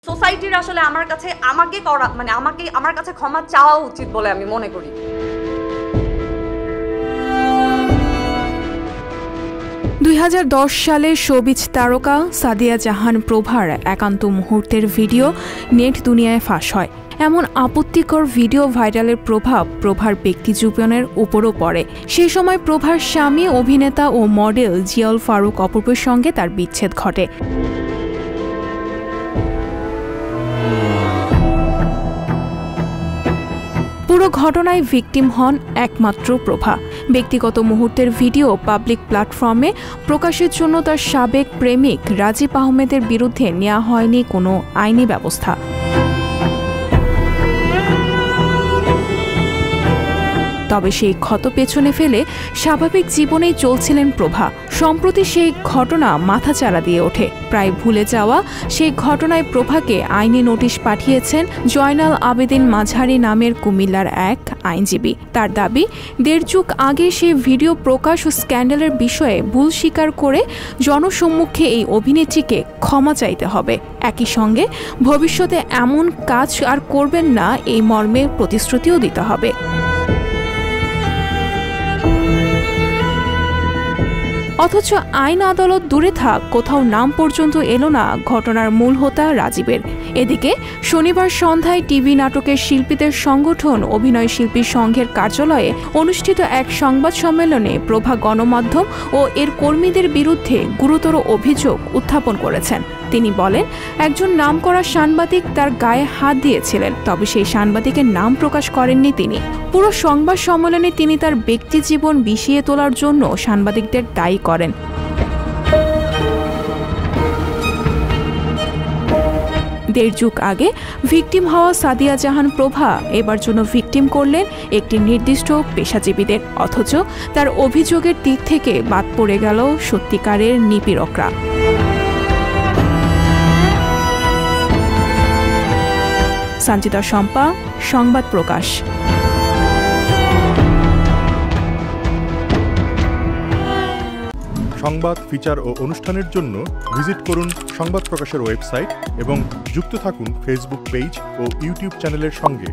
সোসাইটির আসলে আমার কাছে আমাকে করা মানে আমার কাছে ক্ষমা চাওয়া উচিত বলে আমি মনে করি। সালে শোবিজ তারকা সাদিয়া জাহান প্রভার একান্ত মুহূর্তের ভিডিও নেট দুনিয়ায় ফাঁস হয়। এমন আপত্তিকর ভিডিও ভাইরালের প্রভাব প্রভার ব্যক্তিজীবনের উপরও পড়ে। সেই সময় প্রভার স্বামী অভিনেতা ও মডেল জিয়াউল ফারুক অপূর্বের সঙ্গে তার বিচ্ছেদ ঘটে। পুরো ঘটনায় ভিকটিম হন একমাত্র প্রভা। ব্যক্তিগত মুহূর্তের ভিডিও পাবলিক প্ল্যাটফর্মে প্রকাশের জন্য তার সাবেক প্রেমিক রাজীব আহমেদের বিরুদ্ধে নেওয়া হয়নি কোনো আইনি ব্যবস্থা। তবে সেই ক্ষত পেছনে ফেলে স্বাভাবিক জীবনেই চলছিলেন প্রভা। সম্প্রতি সেই ঘটনা মাথাচাড়া দিয়ে ওঠে। প্রায় ভুলে যাওয়া সেই ঘটনায় প্রভাকে আইনি নোটিশ পাঠিয়েছেন জয়নাল আবেদিন মাঝারি নামের কুমিল্লার এক আইনজীবী। তার দাবি, ১.৫ যুগ আগে সেই ভিডিও প্রকাশ ও স্ক্যান্ডালের বিষয়ে ভুল স্বীকার করে জনসম্মুখে এই অভিনেত্রীকে ক্ষমা চাইতে হবে। একই সঙ্গে ভবিষ্যতে এমন কাজ আর করবেন না এই মর্মে প্রতিশ্রুতিও দিতে হবে। অথচ আইন আদালত দূরে থাক, কোথাও নাম পর্যন্ত এলো না ঘটনার মূল হোতা রাজীবের। এদিকে শনিবার সন্ধ্যায় টিভি নাটকের শিল্পীদের সংগঠন অভিনয় শিল্পী সংঘের কার্যালয়ে অনুষ্ঠিত এক সংবাদ সম্মেলনে প্রভা গণমাধ্যম ও এর কর্মীদের বিরুদ্ধে গুরুতর অভিযোগ উত্থাপন করেছেন। তিনি বলেন, একজন নামকরা সাংবাদিক তার গায়ে হাত দিয়েছিলেন, তবে সেই সাংবাদিকের নাম প্রকাশ করেননি তিনি। পুরো সংবাদ সম্মেলনে তিনি তার ব্যক্তি জীবন বিষিয়ে তোলার জন্য সাংবাদিকদের দায়ী করেন। দেড় যুগ আগে ভিকটিম হওয়া সাদিয়া জাহান প্রভা এবার জন্য ভিকটিম করলেন একটি নির্দিষ্ট পেশাজীবীদের। অথচ তার অভিযোগের দিক থেকে বাদ পড়ে গেল সত্যিকারের নিপীড়করা। সঞ্চিতা শম্পা, সংবাদ প্রকাশ। সংবাদ, ফিচার ও অনুষ্ঠানের জন্য ভিজিট করুন সংবাদ প্রকাশের ওয়েবসাইট এবং যুক্ত থাকুন ফেসবুক পেজ ও ইউটিউব চ্যানেলের সঙ্গে।